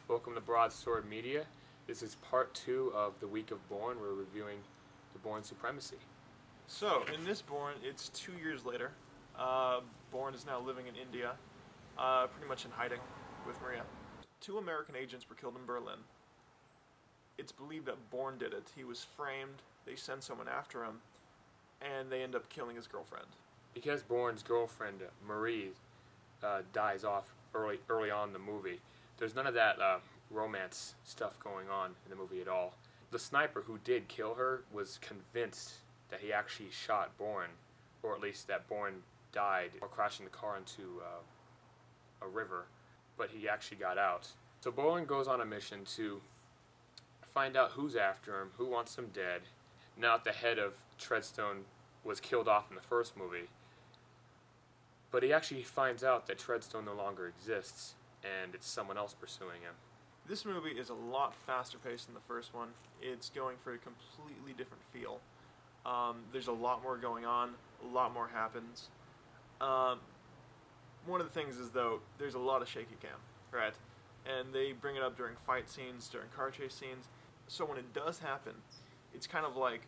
Welcome to Broadsword Media. This is part 2 of the week of Bourne. We're reviewing the Bourne Supremacy. So, in this Bourne, it's 2 years later. Bourne is now living in India, pretty much in hiding with Maria. 2 American agents were killed in Berlin. It's believed that Bourne did it. He was framed, they send someone after him, and they end up killing his girlfriend. Because Bourne's girlfriend, Marie, dies off early on in the movie, there's none of that romance stuff going on in the movie at all. The sniper who did kill her was convinced that he actually shot Bourne, or at least that Bourne died while crashing the car into a river, but he actually got out. So Bourne goes on a mission to find out who's after him, who wants him dead. Now that the head of Treadstone was killed off in the first movie, but he actually finds out that Treadstone no longer exists, and it's someone else pursuing him. This movie is a lot faster paced than the first one. It's going for a completely different feel. There's a lot more going on, a lot more happens. One of the things is, though, there's a lot of shaky cam, right? And they bring it up during fight scenes, during car chase scenes. So when it does happen, it's kind of like,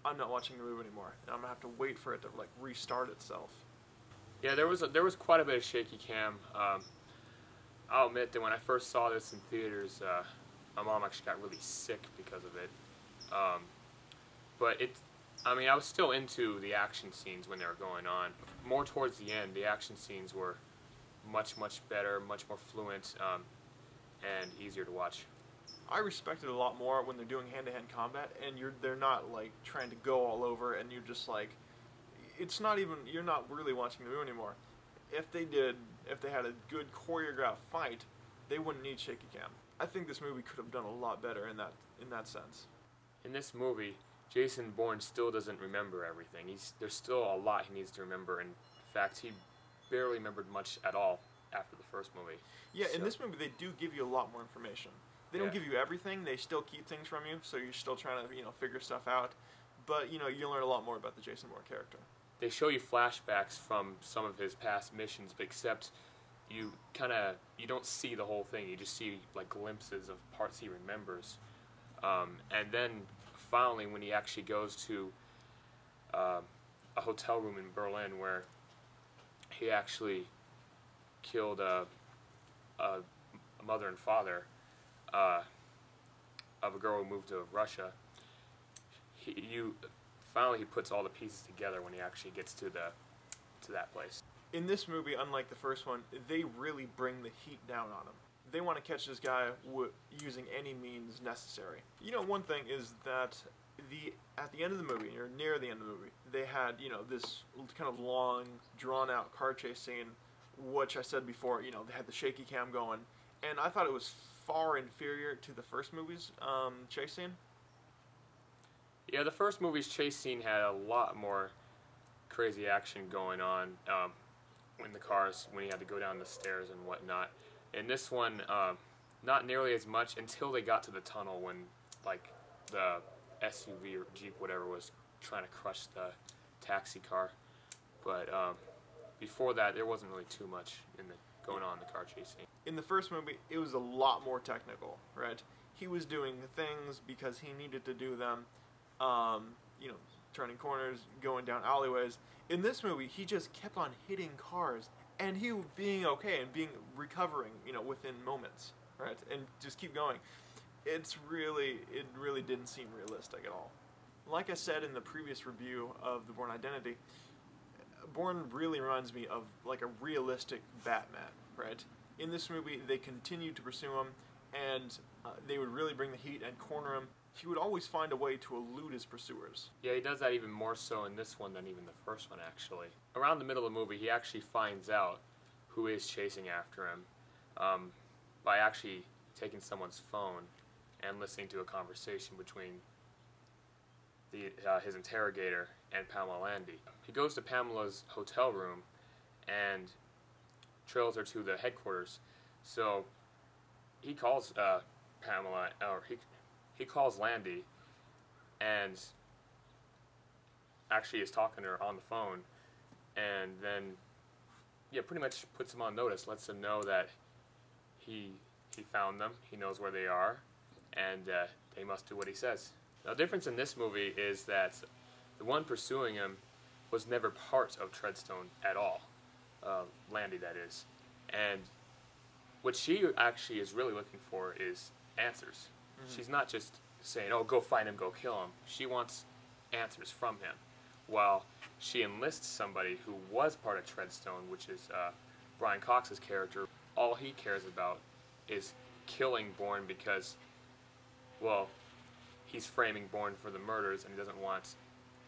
I'm not watching the movie anymore, and I'm gonna have to wait for it to like restart itself. Yeah, there was quite a bit of shaky cam. I'll admit that when I first saw this in theaters, my mom actually got really sick because of it. But I was still into the action scenes when they were going on. More towards the end, the action scenes were much better, much more fluent, and easier to watch. I respect it a lot more when they're doing hand-to-hand combat, and they're not like trying to go all over, and you're just like, it's not even, you're not really watching the movie anymore. If they had a good choreographed fight, they wouldn't need shaky cam. I think this movie could have done a lot better in that sense. In this movie, Jason Bourne still doesn't remember everything. There's still a lot he needs to remember. In fact, he barely remembered much at all after the first movie. Yeah, in this movie they do give you a lot more information. They don't give you everything. They still keep things from you, so you're still trying to figure stuff out. But you learn a lot more about the Jason Bourne character. They show you flashbacks from some of his past missions, but except you don't see the whole thing. You just see like glimpses of parts he remembers. And then finally, when he actually goes to a hotel room in Berlin where he actually killed a mother and father of a girl who moved to Russia, finally he puts all the pieces together when he actually gets to that place. In this movie, unlike the first one, they really bring the heat down on him. They want to catch this guy using any means necessary. One thing is that at the end of the movie, or near the end of the movie, they had this kind of long, drawn-out car chase scene, which I said before, they had the shaky cam going, and I thought it was far inferior to the first movie's chase scene. Yeah, the first movie's chase scene had a lot more crazy action going on in the cars when he had to go down the stairs and whatnot. In this one, not nearly as much until they got to the tunnel when like the SUV or Jeep, whatever, was trying to crush the taxi car. But before that, there wasn't really too much going on in the car chase scene. In the first movie, it was a lot more technical, right? He was doing things because he needed to do them. Turning corners, going down alleyways. In this movie, he just kept on hitting cars, and he being okay and recovering, within moments, right? And just keep going. It really didn't seem realistic at all. Like I said in the previous review of The Bourne Identity, Bourne really reminds me of like a realistic Batman, right? In this movie, they continued to pursue him, and they would really bring the heat and corner him. He would always find a way to elude his pursuers. Yeah, he does that even more so in this one than even the first one, actually. Around the middle of the movie, he actually finds out who is chasing after him by actually taking someone's phone and listening to a conversation between his interrogator and Pamela Landy. He goes to Pamela's hotel room and trails her to the headquarters. So he calls Pamela, or he calls Landy, and actually is talking to her on the phone, and then pretty much puts him on notice, lets him know that he He found them. He knows where they are, and they must do what he says. Now, the difference in this movie is that the one pursuing him was never part of Treadstone at all. Landy, that is. And what she actually is really looking for is answers. Mm-hmm. She's not just saying, oh, go find him, go kill him. She wants answers from him. While she enlists somebody who was part of Treadstone, which is Brian Cox's character. All he cares about is killing Bourne because, well, he's framing Bourne for the murders and he doesn't want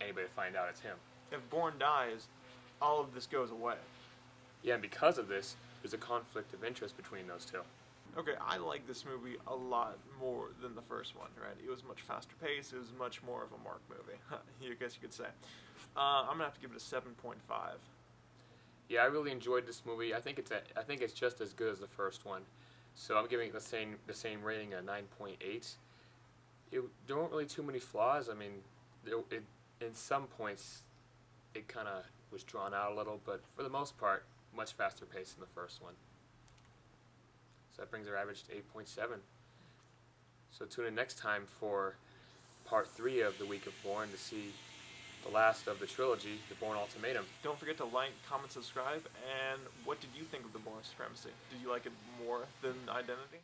anybody to find out it's him. If Bourne dies, all of this goes away. Yeah, and because of this, there's a conflict of interest between those two. Okay, I like this movie a lot more than the first one, right? It was much faster paced. It was much more of a Mark movie, I guess you could say. I'm going to have to give it a 7.5. Yeah, I really enjoyed this movie. I think it's just as good as the first one. So I'm giving it the same rating, a 9.8. There weren't really too many flaws. I mean, in some points, it kind of was drawn out a little, but for the most part, much faster paced than the first one. So that brings our average to 8.7. So tune in next time for part 3 of the Week of Bourne to see the last of the trilogy, The Bourne Ultimatum. Don't forget to like, comment, subscribe, and what did you think of the Bourne Supremacy? Did you like it more than Identity?